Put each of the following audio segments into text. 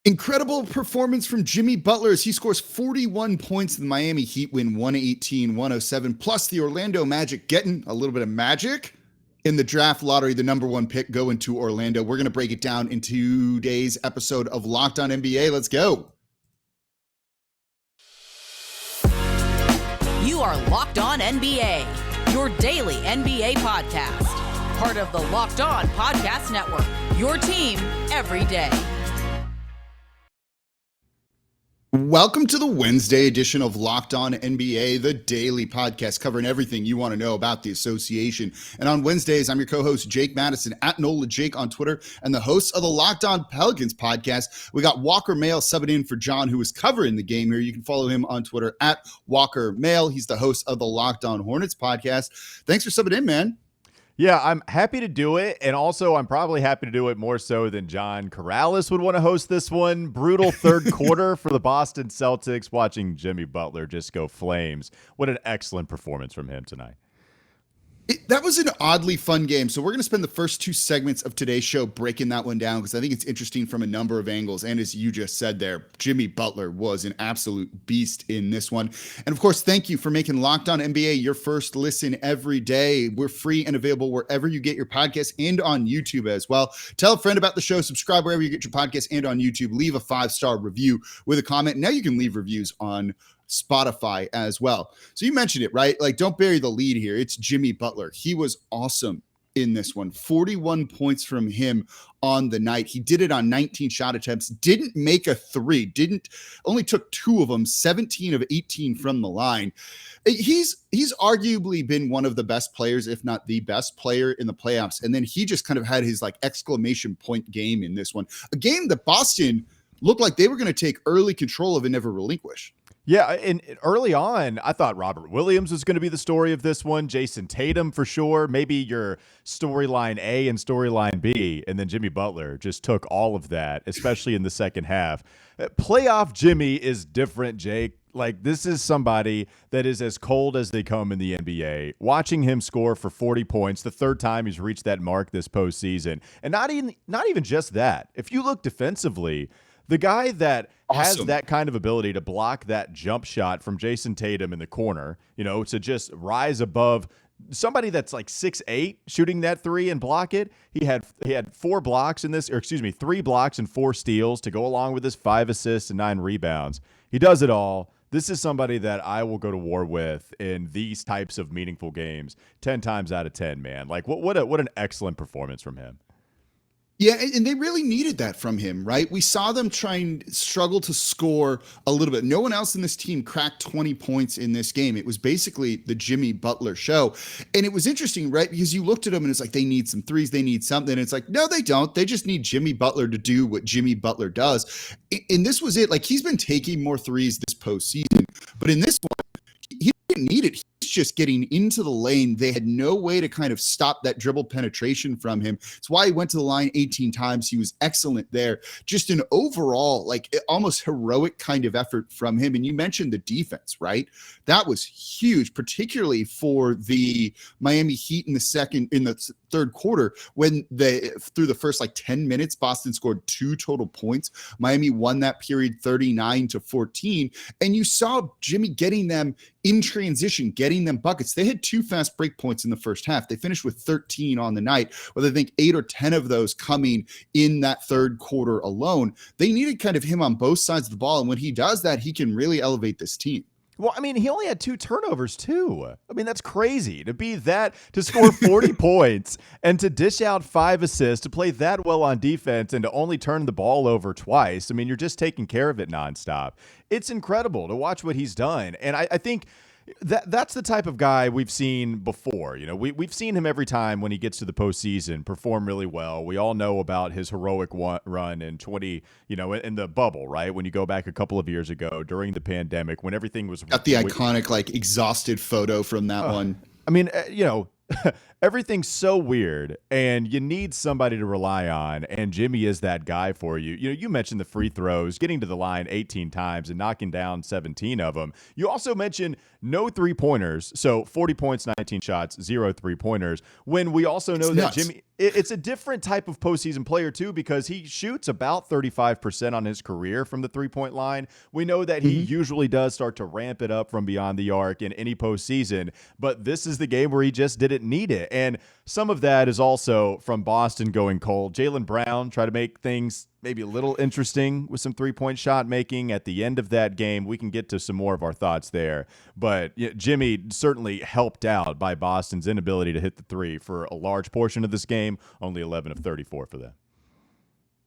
Incredible performance from Jimmy Butler as he scores 41 points. The Miami Heat win 118-107. Plus, the Orlando Magic getting a little bit of magic in the draft lottery, the number one pick going to Orlando. We're going to break it down in today's episode of Locked On NBA. Let's go. You are Locked On NBA, your daily NBA podcast. Part of the Locked On Podcast Network, your team every day. Welcome to the Wednesday edition of Locked On NBA, the daily podcast covering everything you want to know about the association. And on Wednesdays, I'm your co-host, Jake Madison, at Nola Jake on Twitter, and the host of the Locked On Pelicans podcast. We got Walker Mehl subbing in for John, who is covering the game here. You can follow him on Twitter, at Walker Mehl. He's the host of the Locked On Hornets podcast. Thanks for subbing in, man. Yeah, I'm happy to do it, and also I'm probably happy to do it more so than John Corrales would want to host this one. Brutal third quarter for the Boston Celtics, watching Jimmy Butler just go flames. What an excellent performance from him tonight. That was an oddly fun game. So we're going to spend the first two segments of today's show breaking that one down because I think it's interesting from a number of angles. And as you just said there, Jimmy Butler was an absolute beast in this one. And of course, thank you for making Locked On NBA your first listen every day. We're free and available wherever you get your podcasts and on YouTube as well. Tell a friend about the show, subscribe wherever you get your podcasts and on YouTube. Leave a 5-star review with a comment. Now you can leave reviews on Spotify as well. So you mentioned it, right? Like, don't bury the lead here. It's Jimmy Butler. He was awesome in this one. 41 points from him on the night. He did it on 19 shot attempts, didn't make a three, only took 2 of them, 17 of 18 from the line. He's arguably been one of the best players, if not the best player in the playoffs. And then he just kind of had his like exclamation point game in this one, a game that Boston looked like they were going to take early control of and never relinquish. Yeah, and early on, I thought Robert Williams was going to be the story of this one. Jayson Tatum for sure. Maybe your storyline A and storyline B, and then Jimmy Butler just took all of that, especially in the second half. Playoff Jimmy is different, Jake. Like, this is somebody that is as cold as they come in the NBA. Watching him score for 40 points, the third time he's reached that mark this postseason, and not even just that. If you look defensively, the guy that has that kind of ability to block that jump shot from Jayson Tatum in the corner, to just rise above somebody that's like 6'8" shooting that three and block it. He had 4 blocks in this, 3 blocks and 4 steals to go along with his 5 assists and 9 rebounds. He does it all. This is somebody that I will go to war with in these types of meaningful games 10 times out of 10, man. Like, what an excellent performance from him. Yeah, and they really needed that from him, right? We saw them struggle to score a little bit. No one else in this team cracked 20 points in this game. It was basically the Jimmy Butler show. And it was interesting, right? Because you looked at them and it's like, they need some threes, they need something. And it's like, no, they don't. They just need Jimmy Butler to do what Jimmy Butler does. And this was it. Like, he's been taking more threes this postseason. But in this one, he didn't need it. He's just getting into the lane. They had no way to kind of stop that dribble penetration from him. It's why he went to the line 18 times. He was excellent there. Just an overall, like, almost heroic kind of effort from him. And you mentioned the defense, right? That was huge, particularly for the Miami Heat in the third quarter, when through the first like 10 minutes, Boston scored 2 total points. Miami won that period 39-14. And you saw Jimmy getting them in transition, getting them buckets. They had 2 fast break points in the first half. They finished with 13 on the night, with I think 8 or 10 of those coming in that third quarter alone. They needed kind of him on both sides of the ball. And when he does that, he can really elevate this team. Well, I mean, he only had 2 turnovers, too. I mean, that's crazy to score 40 points and to dish out 5 assists, to play that well on defense and to only turn the ball over twice. I mean, you're just taking care of it nonstop. It's incredible to watch what he's done. And I think that's the type of guy we've seen before. We've seen him every time when he gets to the postseason perform really well. We all know about his heroic run in in the bubble, right? When you go back a couple of years ago during the pandemic, when everything was got the iconic like exhausted photo from that one. I mean, everything's so weird, and you need somebody to rely on, and Jimmy is that guy for you. You mentioned the free throws, getting to the line 18 times and knocking down 17 of them. You also mentioned no three-pointers, so 40 points, 19 shots, 0 3-pointers, when we also know that Jimmy it's a different type of postseason player too, because he shoots about 35% on his career from the 3-point line. We know that he usually does start to ramp it up from beyond the arc in any postseason, but this is the game where he just didn't need it. And some of that is also from Boston going cold. Jaylen Brown tried to make things maybe a little interesting with some 3-point shot making at the end of that game. We can get to some more of our thoughts there. But Jimmy certainly helped out by Boston's inability to hit the three for a large portion of this game, only 11 of 34 for them.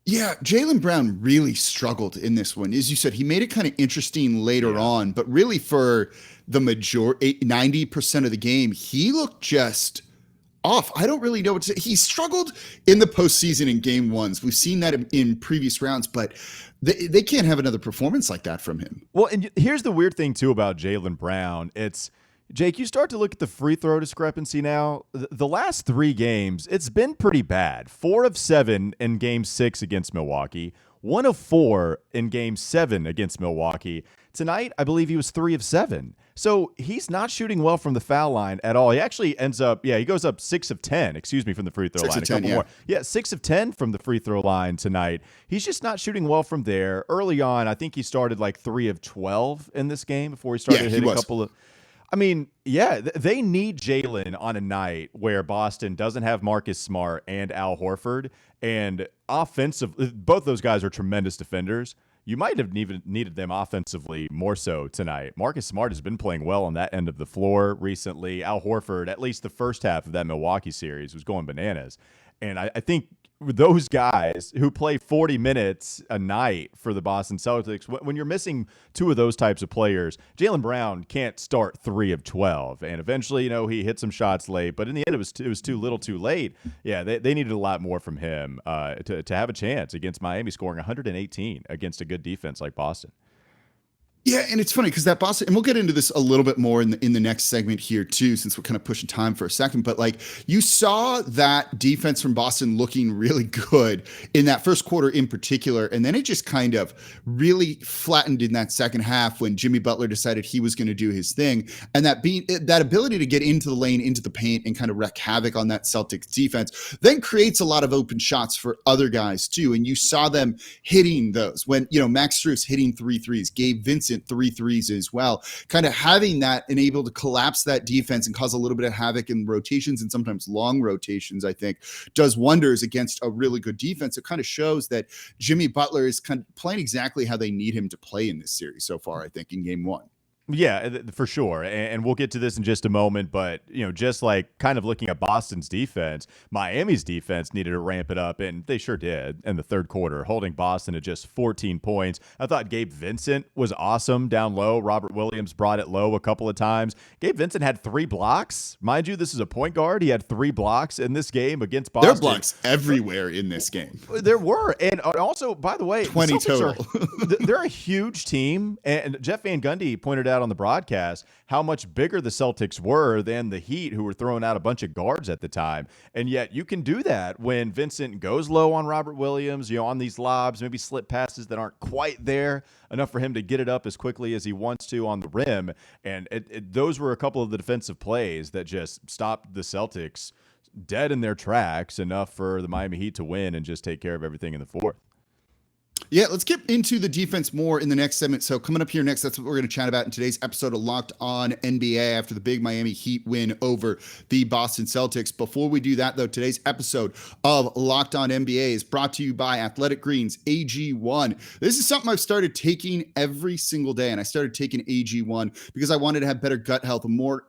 Yeah, Jaylen Brown really struggled in this one. As you said, he made it kind of interesting later on, but really for the 90% of the game, he looked just off. I don't really know what to say. He struggled in the postseason in game ones. We've seen that in previous rounds, but they can't have another performance like that from him. Well, and here's the weird thing too about Jaylen Brown. It's, Jake, you start to look at the free throw discrepancy now. The last 3 games, it's been pretty bad. 4 of 7 in game 6 against Milwaukee, 1 of 4 in game 7 against Milwaukee. Tonight, I believe he was 3 of 7. So he's not shooting well from the foul line at all. He actually ends up, he goes up 6 of 10, from the free throw line. 6 of 10, more. 6 of 10 from the free throw line tonight. He's just not shooting well from there. Early on, I think he started like 3 of 12 in this game before he started hitting a couple of. I mean, they need Jaylen on a night where Boston doesn't have Marcus Smart and Al Horford. And both those guys are tremendous defenders. You might have even needed them offensively more so tonight. Marcus Smart has been playing well on that end of the floor recently. Al Horford, at least the first half of that Milwaukee series, was going bananas. And I think those guys who play 40 minutes a night for the Boston Celtics, when you're missing 2 of those types of players, Jaylen Brown can't start 3 of 12. And eventually, he hit some shots late, but in the end, it was too little too late. Yeah, they needed a lot more from him to have a chance against Miami, scoring 118 against a good defense like Boston. Yeah, and it's funny because that Boston, and we'll get into this a little bit more in the next segment here too, since we're kind of pushing time for a second. But like you saw that defense from Boston looking really good in that first quarter in particular, and then it just kind of really flattened in that second half when Jimmy Butler decided he was going to do his thing, and that ability to get into the lane, into the paint, and kind of wreak havoc on that Celtics defense, then creates a lot of open shots for other guys too. And you saw them hitting those when Max Strus hitting 3 threes, Gabe Vincent 3 threes as well, kind of having that and able to collapse that defense and cause a little bit of havoc in rotations and sometimes long rotations, I think does wonders against a really good defense. It kind of shows that Jimmy Butler is kind of playing exactly how they need him to play in this series so far, I think, in game 1. Yeah, for sure. And we'll get to this in just a moment. But, just like kind of looking at Boston's defense, Miami's defense needed to ramp it up. And they sure did in the third quarter, holding Boston to just 14 points. I thought Gabe Vincent was awesome down low. Robert Williams brought it low a couple of times. Gabe Vincent had 3 blocks. Mind you, this is a point guard. He had 3 blocks in this game against Boston. There are blocks everywhere in this game. There were. And also, by the way, 20 total. They're a huge team. And Jeff Van Gundy pointed out on the broadcast how much bigger the Celtics were than the Heat, who were throwing out a bunch of guards at the time. And yet you can do that when Vincent goes low on Robert Williams, on these lobs, maybe slip passes that aren't quite there enough for him to get it up as quickly as he wants to on the rim. And those were a couple of the defensive plays that just stopped the Celtics dead in their tracks enough for the Miami Heat to win and just take care of everything in the fourth. Yeah, let's get into the defense more in the next segment. So coming up here next, that's what we're going to chat about in today's episode of Locked On NBA after the big Miami Heat win over the Boston Celtics. Before we do that, though, today's episode of Locked On NBA is brought to you by Athletic Greens AG1. This is something I've started taking every single day, and I started taking AG1 because I wanted to have better gut health, more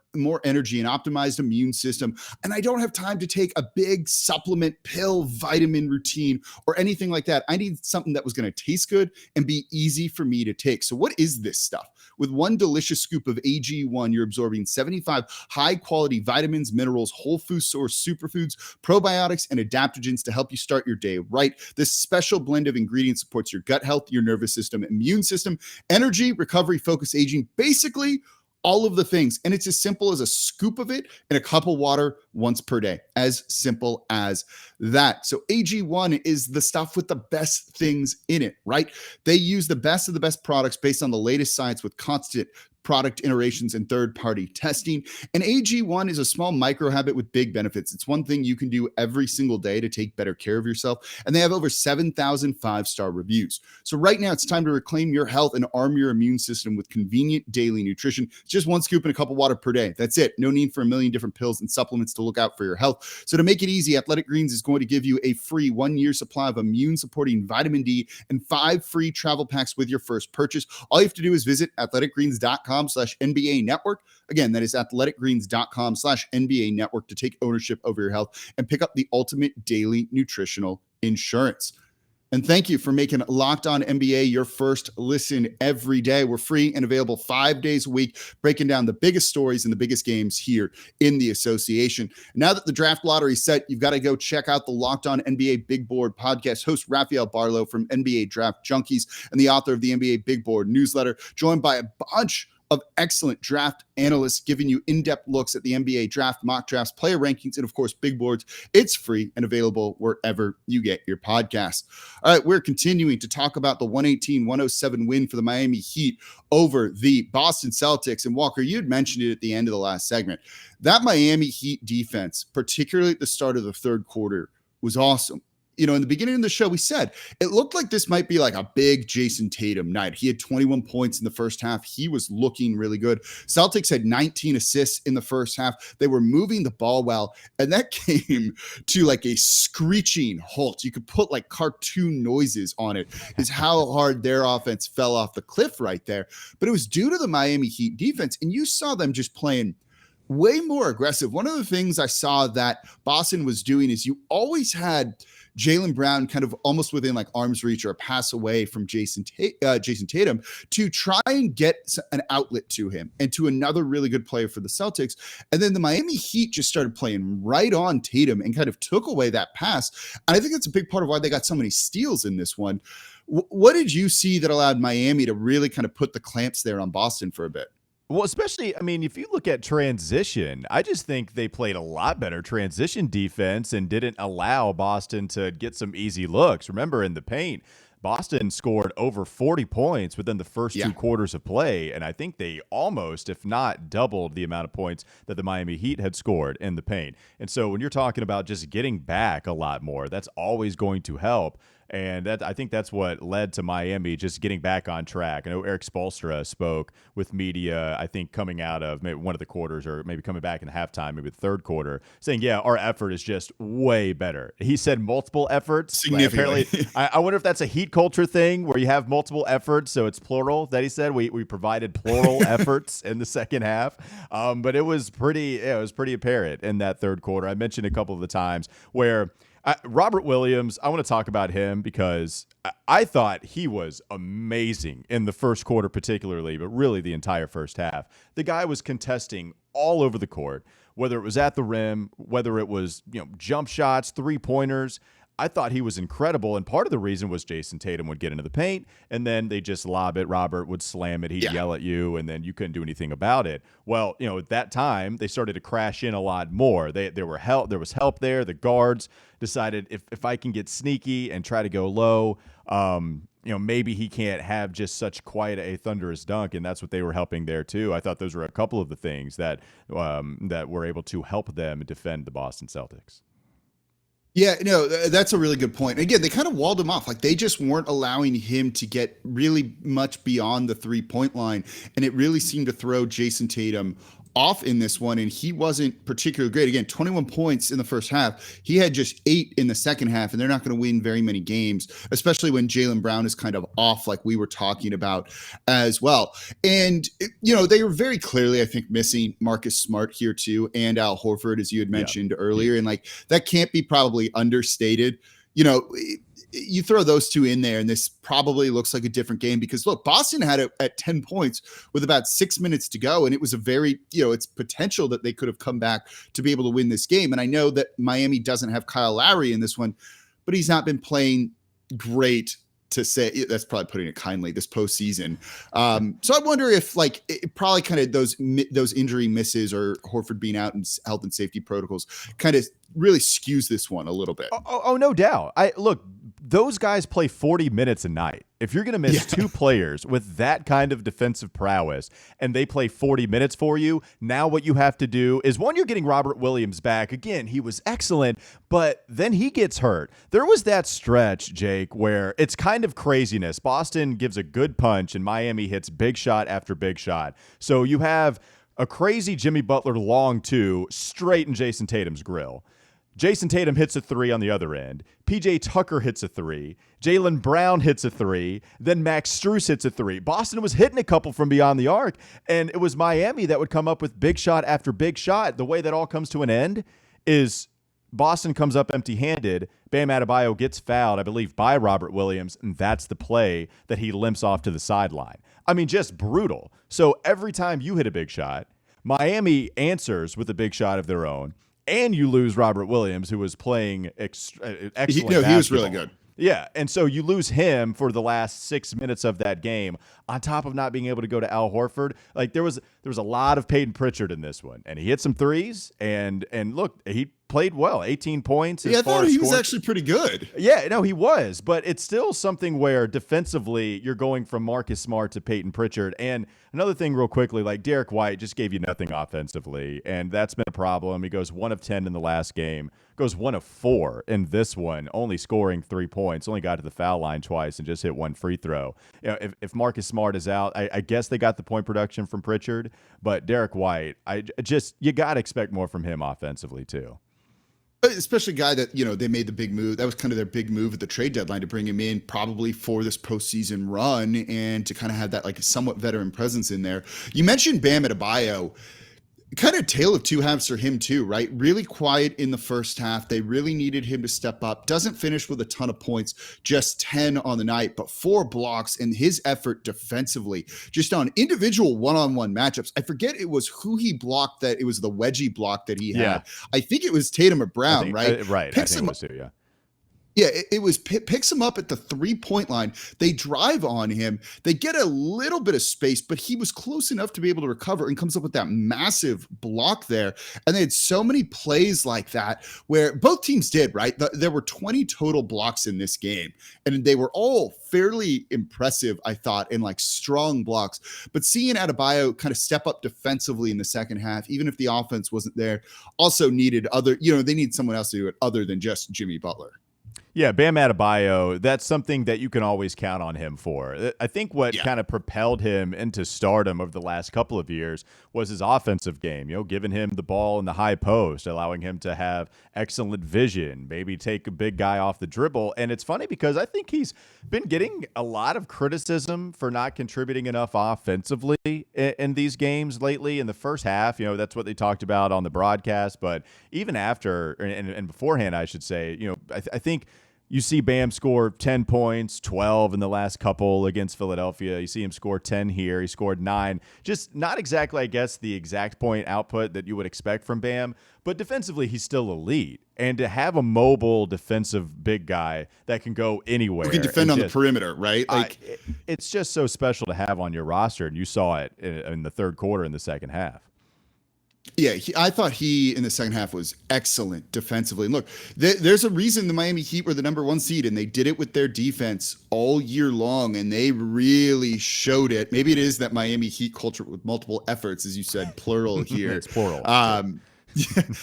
energy, and optimized immune system. And I don't have time to take a big supplement, pill, vitamin routine, or anything like that. I need something that was going to taste good and be easy for me to take. So what is this stuff? With one delicious scoop of AG1, you're absorbing 75 high-quality vitamins, minerals, whole food source superfoods, probiotics, and adaptogens to help you start your day right. This special blend of ingredients supports your gut health, your nervous system, immune system, energy, recovery, focus, aging, basically all of the things. And it's as simple as a scoop of it in a cup of water once per day. As simple as that. So AG1 is the stuff with the best things in it, right? They use the best of the best products based on the latest science with constant product iterations, and third-party testing. And AG1 is a small micro habit with big benefits. It's one thing you can do every single day to take better care of yourself. And they have over 7,000 five-star reviews. So right now it's time to reclaim your health and arm your immune system with convenient daily nutrition. It's just one scoop and a cup of water per day. That's it. No need for a million different pills and supplements to look out for your health. So to make it easy, Athletic Greens is going to give you a free 1-year supply of immune-supporting vitamin D and 5 free travel packs with your first purchase. All you have to do is visit athleticgreens.com/NBA network. Again, that is athleticgreens.com/NBA network to take ownership over your health and pick up the ultimate daily nutritional insurance. And thank you for making Locked On NBA your first listen every day. We're free and available 5 days a week, breaking down the biggest stories and the biggest games here in the association. Now that the draft lottery is set, you've got to go check out the Locked On NBA Big Board podcast. Host Rafael Barlow from NBA Draft Junkies and the author of the NBA Big Board newsletter, joined by a bunch of excellent draft analysts giving you in-depth looks at the NBA draft, mock drafts, player rankings, and of course, big boards. It's free and available wherever you get your podcasts. All right, we're continuing to talk about the 118-107 win for the Miami Heat over the Boston Celtics. And Walker, you had mentioned it at the end of the last segment. That Miami Heat defense, particularly at the start of the third quarter, was awesome. You know, in the beginning of the show, we said it looked like this might be like a big Jayson Tatum night. He had 21 points in the first half. He was looking really good. Celtics had 19 assists in the first half. They were moving the ball well, and that came to like a screeching halt. You could put like cartoon noises on it, is how hard their offense fell off the cliff right there. But it was due to the Miami Heat defense, and you saw them just playing way more aggressive. One of the things I saw that Boston was doing is you always had Jaylen Brown kind of almost within like arm's reach or a pass away from Jayson Tatum to try and get an outlet to him and to another really good player for the Celtics. And then the Miami Heat just started playing right on Tatum and kind of took away that pass. And I think that's a big part of why they got so many steals in this one. What did you see that allowed Miami to really kind of put the clamps there on Boston for a bit? Well, especially, I mean, if you look at transition, I just think they played a lot better transition defense and didn't allow Boston to get some easy looks. Remember, in the paint, Boston scored over 40 points within the first 2 quarters of play, and I think they almost, if not doubled, the amount of points that the Miami Heat had scored in the paint. And so when you're talking about just getting back a lot more, that's always going to help. And I think that's what led to Miami just getting back on track. I know Eric Spoelstra spoke with media, I think, coming out of maybe one of the quarters or maybe coming back in halftime, maybe the third quarter, saying, yeah, our effort is just way better. He said multiple efforts. Significantly. Apparently, I wonder if that's a Heat culture thing where you have multiple efforts, so it's plural that he said. We provided plural efforts in the second half. But it was pretty apparent in that third quarter. I mentioned a couple of the times where Robert Williams, I want to talk about him because I thought he was amazing in the first quarter particularly, but really the entire first half. The guy was contesting all over the court, whether it was at the rim, whether it was, jump shots, three-pointers. I thought he was incredible, and part of the reason was Jayson Tatum would get into the paint, and then they just lob it. Robert would slam it. He'd yell at you, and then you couldn't do anything about it. Well, at that time, they started to crash in a lot more. There was help there. The guards decided if I can get sneaky and try to go low, maybe he can't have just such quite a thunderous dunk, and that's what they were helping there too. I thought those were a couple of the things that were able to help them defend the Boston Celtics. Yeah, no, that's a really good point. Again, they kind of walled him off. Like they just weren't allowing him to get really much beyond the 3-point line. And it really seemed to throw Jayson Tatum off in this one, and he wasn't particularly great. Again, 21 points in the first half. He had just 8 in the second half, and they're not going to win very many games, especially when Jaylen Brown is kind of off like we were talking about as well. And, they were very clearly, I think, missing Marcus Smart here too, and Al Horford, as you had mentioned earlier. And like, that can't be probably understated. You throw those two in there and this probably looks like a different game because look, Boston had it at 10 points with about 6 minutes to go. And it was a very, it's potential that they could have come back to be able to win this game. And I know that Miami doesn't have Kyle Lowry in this one, but he's not been playing great, to say. That's probably putting it kindly, this postseason. So I wonder if it probably kind of those injury misses or Horford being out in health and safety protocols kind of really skews this one a little bit. Oh, no doubt. those guys play 40 minutes a night. If you're going to miss two players with that kind of defensive prowess and they play 40 minutes for you, now what you have to do is, one, you're getting Robert Williams back. Again, he was excellent, but then he gets hurt. There was that stretch, Jake, where it's kind of craziness. Boston gives a good punch and Miami hits big shot after big shot. So you have a crazy Jimmy Butler long two straight in Jayson Tatum's grill. Jayson Tatum hits a three on the other end. PJ Tucker hits a three. Jaylen Brown hits a three. Then Max Strus hits a three. Boston was hitting a couple from beyond the arc, and it was Miami that would come up with big shot after big shot. The way that all comes to an end is Boston comes up empty-handed. Bam Adebayo gets fouled, I believe, by Robert Williams, and that's the play that he limps off to the sideline. I mean, just brutal. So every time you hit a big shot, Miami answers with a big shot of their own. And you lose Robert Williams, who was playing excellent basketball. He was really good. Yeah, and so you lose him for the last 6 minutes of that game, on top of not being able to go to Al Horford. Like, there was a lot of Peyton Pritchard in this one, and he hit some threes, and look, he played well, 18 points. Yeah, I thought he was actually pretty good. Yeah, no, he was, but it's still something where defensively you're going from Marcus Smart to Peyton Pritchard. And another thing real quickly, like Derek White just gave you nothing offensively, and that's been a problem. He goes 1 of 10 in the last game, goes 1 of 4 in this one, only scoring 3 points, only got to the foul line twice and just hit 1 free throw. You know, if Marcus Smart is out, I guess they got the point production from Pritchard, but Derek White, you got to expect more from him offensively too. Especially a guy that, they made the big move. That was kind of their big move at the trade deadline, to bring him in probably for this postseason run and to kind of have that like somewhat veteran presence in there. You mentioned Bam Adebayo. Kind of tale of two halves for him too, right? Really quiet in the first half. They really needed him to step up. Doesn't finish with a ton of points, just 10 on the night, but 4 blocks, and his effort defensively, just on individual one-on-one matchups. I forget it was who he blocked, that it was the wedgie block that he had. Yeah. I think it was Tatum or Brown, right? Right. I think it was too, yeah. Yeah, it was picks him up at the 3-point line. They drive on him. They get a little bit of space, but he was close enough to be able to recover and comes up with that massive block there. And they had so many plays like that where both teams did, right? There were 20 total blocks in this game, and they were all fairly impressive, I thought, and like strong blocks. But seeing Adebayo kind of step up defensively in the second half, even if the offense wasn't there, also needed they need someone else to do it other than just Jimmy Butler. Yeah, Bam Adebayo, that's something that you can always count on him for. I think what kind of propelled him into stardom over the last couple of years was his offensive game, giving him the ball in the high post, allowing him to have excellent vision, maybe take a big guy off the dribble. And it's funny because I think he's been getting a lot of criticism for not contributing enough offensively in these games lately. In the first half, that's what they talked about on the broadcast. But even after and beforehand, I should say, I think you see Bam score 10 points, 12 in the last couple against Philadelphia. You see him score 10 here. He scored 9. Just not exactly, I guess, the exact point output that you would expect from Bam, but defensively, he's still elite. And to have a mobile defensive big guy that can go anywhere. Who can defend on the perimeter, right? It's just so special to have on your roster, and you saw it in the third quarter in the second half. Yeah, I thought he in the second half was excellent defensively. And look, there's a reason the Miami Heat were the number 1 seed, and they did it with their defense all year long, and they really showed it. Maybe it is that Miami Heat culture with multiple efforts, as you said, plural here. It's plural. Yeah, I'm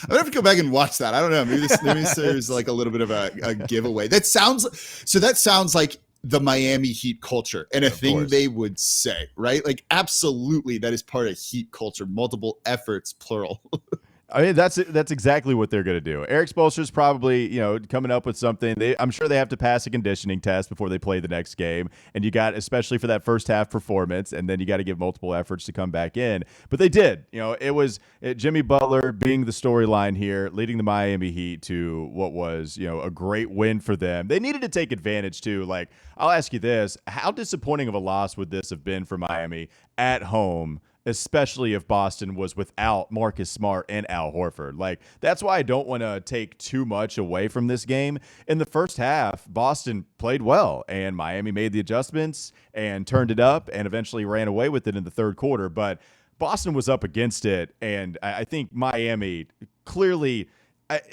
gonna have to go back and watch that. I don't know. Maybe there's like a little bit of a giveaway. That sounds like the Miami Heat culture and a thing they would say, right? Like, absolutely, that is part of Heat culture. Multiple efforts, plural. I mean, that's exactly what they're going to do. Eric Spoelstra's probably, coming up with something. I'm sure they have to pass a conditioning test before they play the next game. And you got, especially for that first half performance, and then you got to give multiple efforts to come back in. But they did. It was Jimmy Butler being the storyline here, leading the Miami Heat to what was, a great win for them. They needed to take advantage too. Like, I'll ask you this: how disappointing of a loss would this have been for Miami at home? Especially if Boston was without Marcus Smart and Al Horford. Like, that's why I don't want to take too much away from this game. In the first half, Boston played well, and Miami made the adjustments and turned it up and eventually ran away with it in the third quarter. But Boston was up against it, and I think Miami clearly –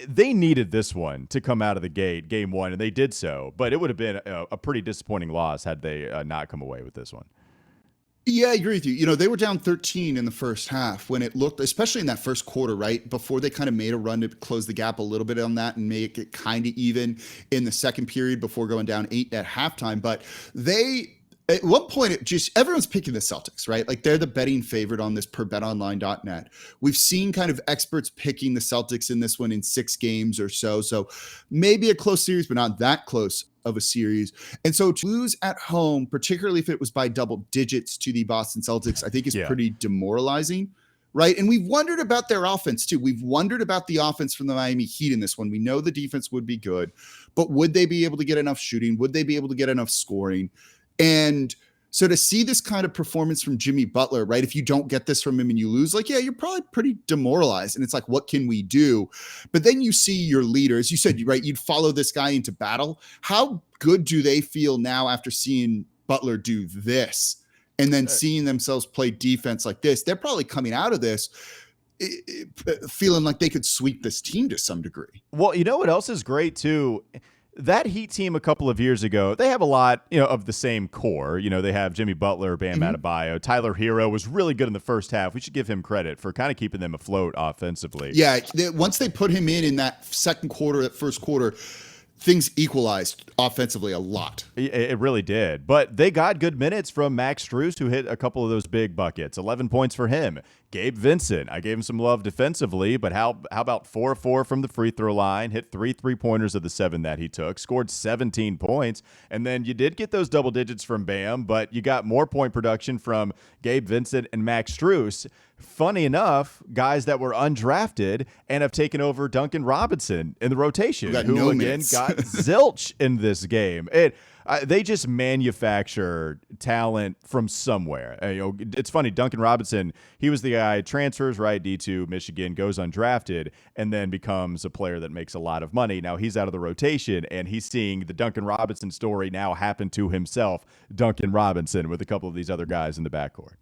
They needed this one to come out of the gate, game one, and they did so. But it would have been a pretty disappointing loss had they not come away with this one. Yeah, I agree with you. They were down 13 in the first half when it looked, especially in that first quarter, right? Before they kind of made a run to close the gap a little bit on that and make it kind of even in the second period before going down 8 at halftime. But at one point, everyone's picking the Celtics, right? Like they're the betting favorite on this per betonline.net. We've seen kind of experts picking the Celtics in this one in 6 games or so. So maybe a close series, but not that close of a series. And so to lose at home, particularly if it was by double digits to the Boston Celtics, I think is pretty demoralizing. Right. And we've wondered about their offense, too. We've wondered about the offense from the Miami Heat in this one. We know the defense would be good, but would they be able to get enough shooting? Would they be able to get enough scoring? And so to see this kind of performance from Jimmy Butler, right? If you don't get this from him and you lose, like, yeah, you're probably pretty demoralized. And it's like, what can we do? But then you see your leader, as you said, right? You'd follow this guy into battle. How good do they feel now after seeing Butler do this and then seeing themselves play defense like this? They're probably coming out of this feeling like they could sweep this team to some degree. Well, you know what else is great too? That Heat team a couple of years ago, they have a lot, of the same core. They have Jimmy Butler, Bam Adebayo. Tyler Hero was really good in the first half. We should give him credit for kind of keeping them afloat offensively. Yeah, once they put him in that second quarter, that first quarter, things equalized offensively a lot. It really did. But they got good minutes from Max Strus, who hit a couple of those big buckets. 11 points for him. Gabe Vincent, I gave him some love defensively, but how about 4 of 4 from the free throw line, hit 3 3-pointers of the 7 that he took, scored 17 points, and then you did get those double digits from Bam, but you got more point production from Gabe Vincent and Max Strus. Funny enough, guys that were undrafted and have taken over Duncan Robinson in the rotation, who again got zilch in this game. They just manufacture talent from somewhere. It's funny. Duncan Robinson, he was the guy, transfers, right, D2, Michigan, goes undrafted, and then becomes a player that makes a lot of money. Now he's out of the rotation, and he's seeing the Duncan Robinson story now happen to himself, Duncan Robinson, with a couple of these other guys in the backcourt.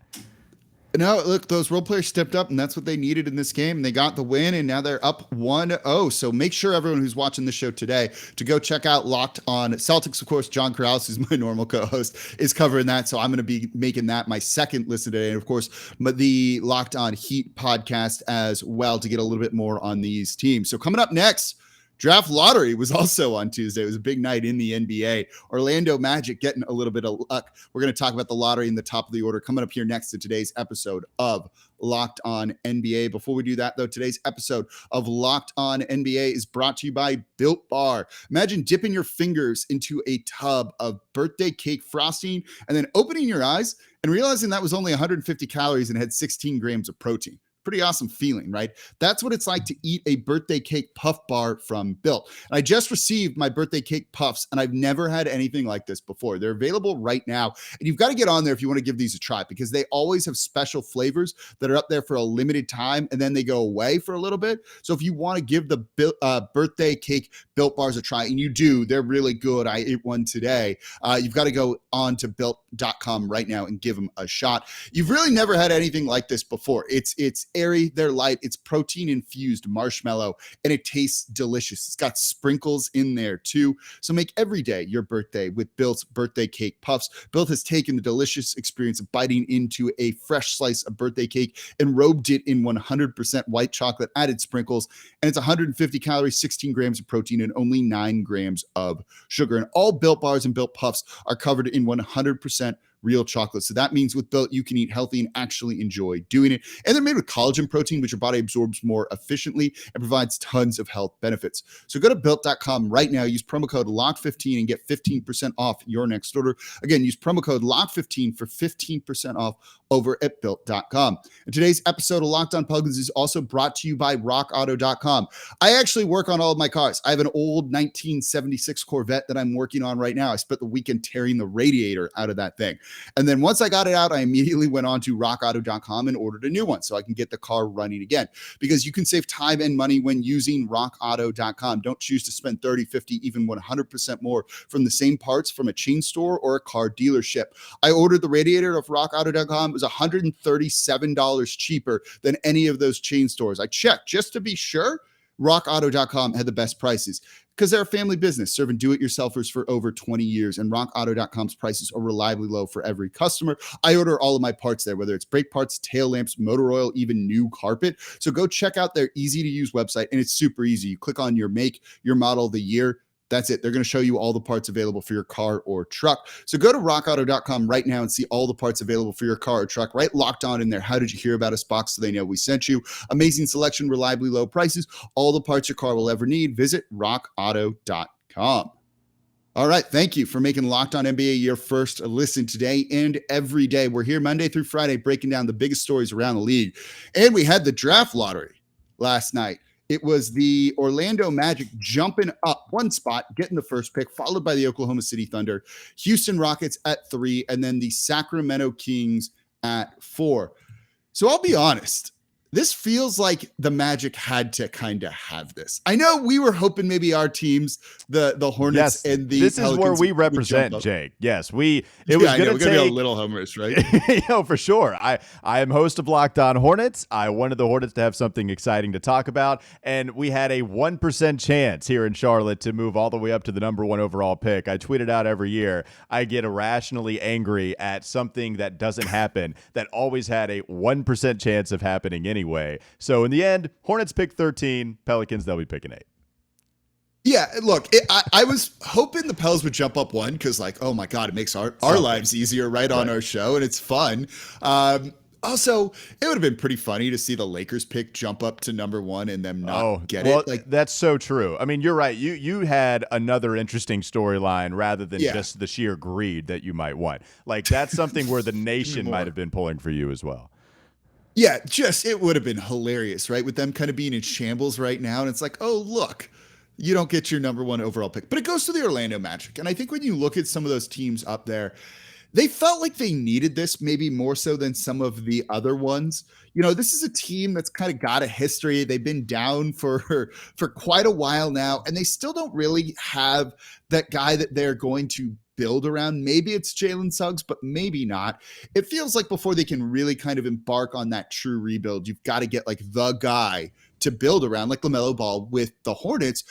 No, look, those role players stepped up, and that's what they needed in this game. And they got the win, and now they're up 1-0. So make sure everyone who's watching the show today to go check out Locked On Celtics. Of course, John Corrales, who's my normal co-host, is covering that. So I'm going to be making that my second listen today. And of course, the Locked On Heat podcast as well to get a little bit more on these teams. So coming up next, Draft lottery was also on Tuesday. It was a big night in the NBA. Orlando Magic getting a little bit of luck. We're going to talk about the lottery in the top of the order coming up here next to today's episode of Locked On NBA. Before we do that, though, today's episode of Locked On NBA is brought to you by Built Bar. Imagine dipping your fingers into a tub of birthday cake frosting and then opening your eyes and realizing that was only 150 calories and had 16 grams of protein. Pretty awesome feeling, right? That's what it's like to eat a birthday cake puff bar from Built. And I just received my birthday cake puffs, and I've never had anything like this before. They're available right now, and you've got to get on there if you want to give these a try because they always have special flavors that are up there for a limited time, and then they go away for a little bit. So if you want to give the birthday cake Built bars a try, and you do, they're really good. I ate one today. You've got to go on to built.com right now and give them a shot. You've really never had anything like this before. It's airy, they're light, it's protein infused marshmallow, and it tastes delicious. It's got sprinkles in there too. So make every day your birthday with Built's birthday cake puffs. Built has taken the delicious experience of biting into a fresh slice of birthday cake and robed it in 100% white chocolate, added sprinkles, and it's 150 calories, 16 grams of protein, and only 9 grams of sugar. And all Built bars and Built puffs are covered in 100% real chocolate. So that means with Built, you can eat healthy and actually enjoy doing it. And they're made with collagen protein, which your body absorbs more efficiently and provides tons of health benefits. So go to built.com right now, use promo code LOCK15 and get 15% off your next order. Again, use promo code LOCK15 for 15% off over at built.com. And today's episode of Locked On Pelicans is also brought to you by rockauto.com. I actually work on all of my cars. I have an old 1976 Corvette that I'm working on right now. I spent the weekend tearing the radiator out of that thing. And then once I got it out, I immediately went on to rockauto.com and ordered a new one so I can get the car running again because you can save time and money when using rockauto.com. Don't choose to spend 30, 50, even 100% more from the same parts from a chain store or a car dealership. I ordered the radiator of rockauto.com. It was $137 cheaper than any of those chain stores. I checked just to be sure. RockAuto.com had the best prices because they're a family business serving do-it-yourselfers for over 20 years, and RockAuto.com's prices are reliably low for every customer. I order all of my parts there, whether it's brake parts, tail lamps, motor oil, even new carpet. So go check out their easy-to-use website, and it's super easy. You click on your make, your model, the year. That's it. They're going to show you all the parts available for your car or truck. So go to rockauto.com right now and see all the parts available for your car or truck. Right locked on in there. How did you hear about us box so they know we sent you? Amazing selection, reliably low prices, all the parts your car will ever need. Visit rockauto.com. All right. Thank you for making Locked On NBA your first listen today and every day. We're here Monday through Friday breaking down the biggest stories around the league. And we had the draft lottery last night. It was the Orlando Magic jumping up one spot, getting the first pick, followed by the Oklahoma City Thunder, Houston Rockets at 3, and then the Sacramento Kings at 4. So I'll be honest, this feels like the Magic had to kind of have this. I know we were hoping maybe our teams, the Hornets and the this Pelicans is where we represent, Jake. Yes, it was going to be a little homerish, right? For sure. I am host of Locked On Hornets. I wanted the Hornets to have something exciting to talk about, and we had a 1% chance here in Charlotte to move all the way up to the number 1 overall pick. I tweet it out every year. I get irrationally angry at something that doesn't happen that always had a 1% chance of happening anyway. So in the end, Hornets pick 13, Pelicans, they'll be picking 8. Yeah, look, I was hoping the Pels would jump up 1 because, like, oh my God, it makes our lives easier right on our show, and it's fun. Also, it would have been pretty funny to see the Lakers pick jump up to number 1 and them not get it. Like, that's so true. I mean, you're right. You had another interesting storyline rather than just the sheer greed that you might want. Like, that's something where the nation might have been pulling for you as well. Yeah, it would have been hilarious, right? With them kind of being in shambles right now. And it's like, oh, look, you don't get your number 1 overall pick. But it goes to the Orlando Magic. And I think when you look at some of those teams up there, they felt like they needed this maybe more so than some of the other ones. You know, this is a team that's kind of got a history. They've been down for quite a while now, and they still don't really have that guy that they're going to build around. Maybe it's Jalen Suggs, but maybe not. It feels like before they can really kind of embark on that true rebuild, you've got to get like the guy to build around, like LaMelo Ball with the Hornets.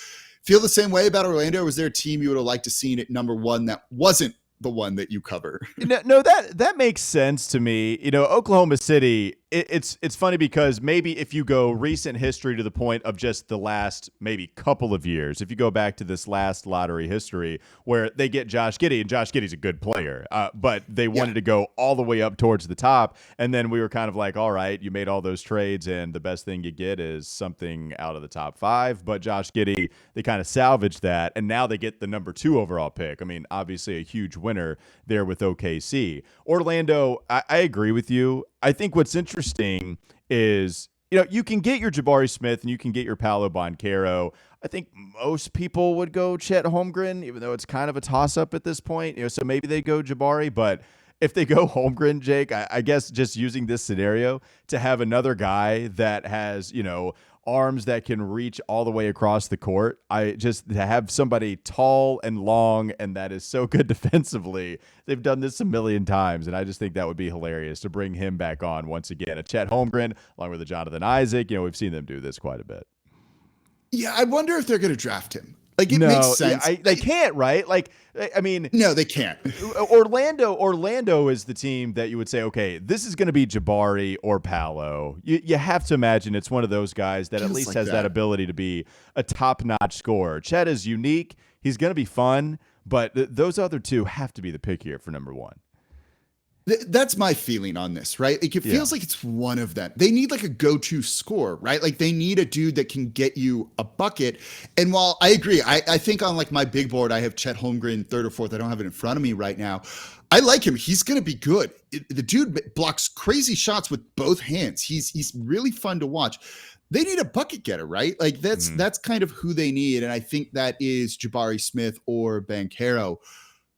Feel the same way about Orlando? Or was there a team you would have liked to seen at number 1 that wasn't the one that you cover? No, that makes sense to me. You know, Oklahoma City, it's funny because maybe if you go recent history to the point of just the last maybe couple of years, if you go back to this last lottery history where they get Josh Giddey, and Josh Giddey's a good player, but they wanted to go all the way up towards the top, and then we were kind of like, all right, you made all those trades, and the best thing you get is something out of the top 5, but Josh Giddey, they kind of salvaged that, and now they get the number 2 overall pick. I mean, obviously a huge winner there with OKC. Orlando, I agree with you. I think what's interesting is, you know, you can get your Jabari Smith and you can get your Paolo Banchero. I think most people would go Chet Holmgren, even though it's kind of a toss-up at this point. You know, so maybe they go Jabari, but if they go Holmgren, Jake, I guess just using this scenario to have another guy that has, you know, arms that can reach all the way across the court. To have somebody tall and long and that is so good defensively. They've done this a million times, and I just think that would be hilarious to bring him back on once again. A Chet Holmgren along with a Jonathan Isaac. You know, we've seen them do this quite a bit. Yeah, I wonder if they're going to draft him. Like, it makes sense. They can't, right? Like, I mean, no, they can't. Orlando is the team that you would say, okay, this is going to be Jabari or Paolo. You have to imagine it's one of those guys that at least has that ability to be a top-notch scorer. Chet is unique. He's going to be fun, but those other two have to be the pick here for number 1. That's my feeling on this, right? Like, it feels like it's one of them. They need like a go-to scorer, right? Like, they need a dude that can get you a bucket. And while I agree, I think on like my big board, I have Chet Holmgren 3rd or 4th. I don't have it in front of me right now. I like him. He's going to be good. The dude blocks crazy shots with both hands. He's really fun to watch. They need a bucket getter, right? Like, that's kind of who they need. And I think that is Jabari Smith or Banchero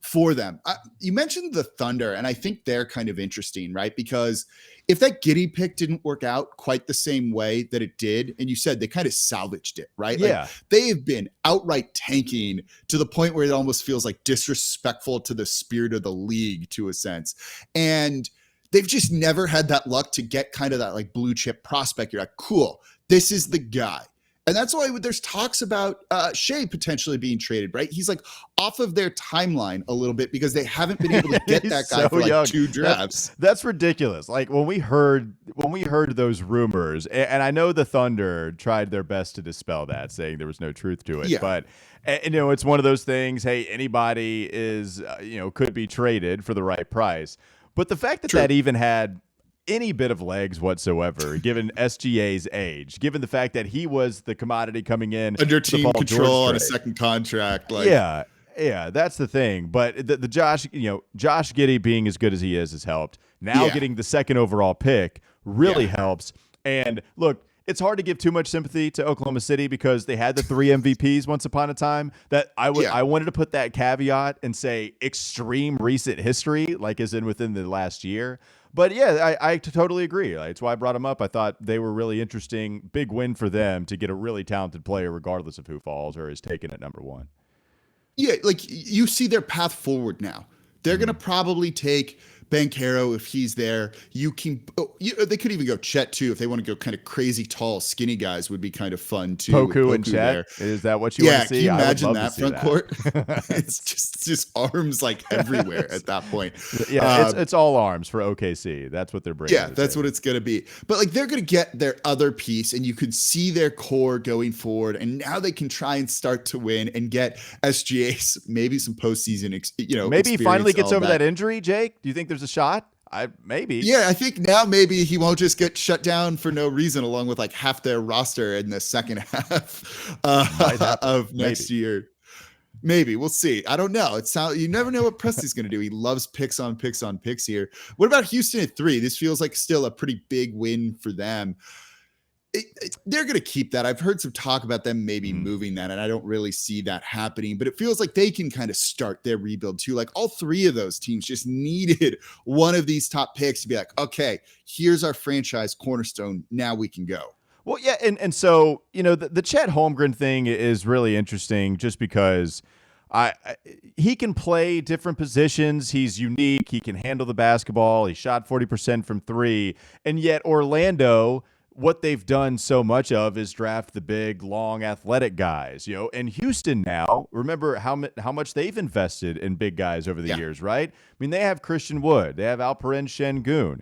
for them. You mentioned the Thunder, and I think they're kind of interesting, right? Because if that Giddey pick didn't work out quite the same way that it did, and you said they kind of salvaged it, right? Yeah. Like, they have been outright tanking to the point where it almost feels like disrespectful to the spirit of the league to a sense. And they've just never had that luck to get kind of that like blue chip prospect. You're like, cool, this is the guy. And that's why there's talks about Shea potentially being traded, right? He's like off of their timeline a little bit because they haven't been able to get that guy for like young. 2 drafts. That's ridiculous. Like when we heard those rumors, and I know the Thunder tried their best to dispel that, saying there was no truth to it. Yeah. But it's one of those things. Hey, anybody is could be traded for the right price. But the fact that that even had any bit of legs whatsoever, given SGA's age, given the fact that he was the commodity coming in under team control on a second contract, yeah, that's the thing. But the Josh Giddey being as good as he is has helped. Now getting the second overall pick really helps. And look, it's hard to give too much sympathy to Oklahoma City because they had the 3 MVPs once upon a time. That I wanted to put that caveat and say extreme recent history, like as in within the last year. But yeah, I totally agree. That's why I brought them up. I thought they were really interesting. Big win for them to get a really talented player, regardless of who falls or is taken at number 1. Yeah, like you see their path forward now. They're going to probably take Banchero if he's there. They could even go Chet too if they want to go kind of crazy, tall, skinny guys would be kind of fun too. Poku and Chet. There. Is that what you want to see? Yeah, can you imagine that front court? It's just arms like everywhere at that point. Yeah, it's all arms for OKC. That's what they're bringing. Yeah, that's what it's going to be. But like they're going to get their other piece, and you could see their core going forward. And now they can try and start to win and get SGA maybe some postseason. Maybe he finally gets over that injury. Jake, do you think there's a shot? Maybe. Yeah, I think now maybe he won't just get shut down for no reason, along with like half their roster in the second half of next year. Maybe we'll see. I don't know. You never know what Presti's going to do. He loves picks on picks here. What about Houston at 3? This feels like still a pretty big win for them. They're going to keep that. I've heard some talk about them maybe moving that, and I don't really see that happening, but it feels like they can kind of start their rebuild too. Like all 3 of those teams just needed one of these top picks to be like, okay, here's our franchise cornerstone. Now we can go. Well, yeah. And so, the Chet Holmgren thing is really interesting just because he can play different positions. He's unique. He can handle the basketball. He shot 40% from 3. And yet Orlando, what they've done so much of is draft the big, long, athletic guys, and Houston now, remember how much they've invested in big guys over the years, right? I mean, they have Christian Wood, they have Alperen Şengün,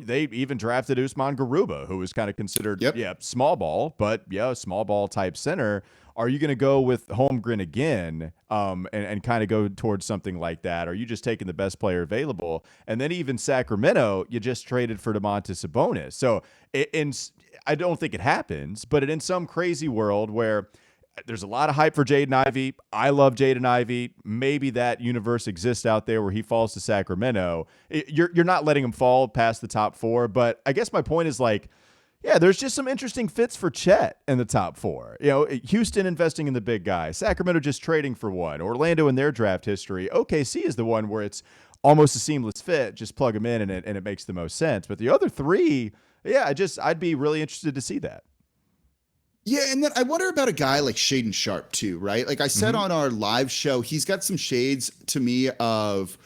they even drafted Usman Garuba, who was kind of considered, small ball, but a small ball type center. Are you going to go with Holmgren again and kind of go towards something like that? Or are you just taking the best player available? And then even Sacramento, you just traded for Domantas Sabonis. So I don't think it happens, but in some crazy world where there's a lot of hype for Jaden Ivey. I love Jaden Ivey. Maybe that universe exists out there where he falls to Sacramento. You're not letting him fall past the top 4. But I guess my point is there's just some interesting fits for Chet in the top 4. Houston investing in the big guy, Sacramento just trading for one, Orlando in their draft history. OKC is the one where it's almost a seamless fit. Just plug them in and it makes the most sense. But the other 3, I'd be really interested to see that. Yeah, and then I wonder about a guy like Shaedon Sharpe too, right? Like I said on our live show, he's got some shades to me of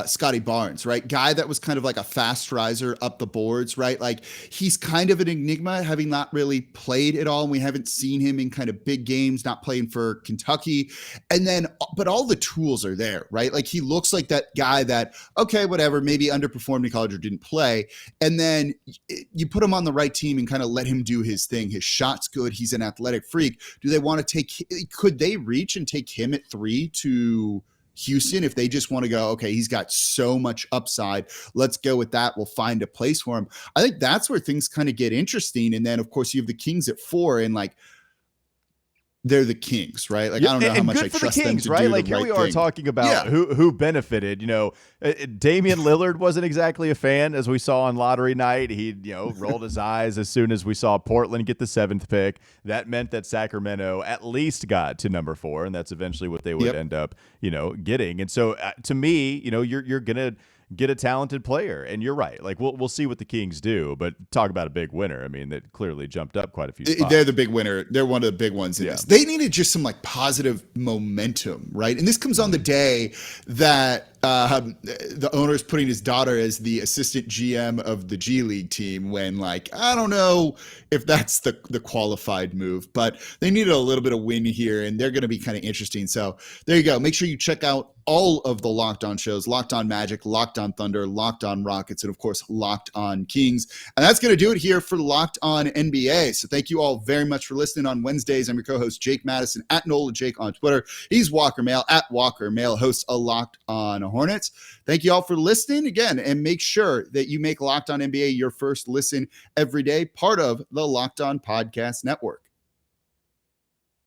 Scotty Barnes, right? Guy that was kind of like a fast riser up the boards, right? Like he's kind of an enigma, having not really played at all. And we haven't seen him in kind of big games, not playing for Kentucky. And then, but all the tools are there, right? Like he looks like that guy that, okay, whatever, maybe underperformed in college or didn't play. And then you put him on the right team and kind of let him do his thing. His shot's good. He's an athletic freak. Do they want to could they reach and take him at 3 to Houston if they just want to go, okay, he's got so much upside, let's go with that, we'll find a place for him? I think that's where things kind of get interesting. And then of course you have the Kings at 4, and like they're the Kings, right? Like I don't know how much I trust them to do like the right here we are thing. talking about who benefited. Damian Lillard wasn't exactly a fan, as we saw on lottery night. He rolled his eyes as soon as we saw Portland get the 7th pick. That meant that Sacramento at least got to number 4, and that's eventually what they would end up getting. And so to me, you're gonna get a talented player, and you're right. Like we'll see what the Kings do, but talk about a big winner. I mean, that clearly jumped up quite a few spots. They're the big winner. They're one of the big ones in this. They needed just some like positive momentum, right? And this comes on the day that The owner's putting his daughter as the assistant GM of the G League team when, like, I don't know if that's the qualified move, but they needed a little bit of win here, and they're going to be kind of interesting. So there you go. Make sure you check out all of the Locked On shows: Locked On Magic, Locked On Thunder, Locked On Rockets, and of course, Locked On Kings. And that's going to do it here for Locked On NBA. So thank you all very much for listening on Wednesdays. I'm your co-host, Jake Madison, at Nola Jake on Twitter. He's Walker Mehl, at Walker Mehl, hosts a Locked On Hornets. Thank you all for listening again, and make sure that you make Locked On NBA your first listen every day, part of the Locked On Podcast Network.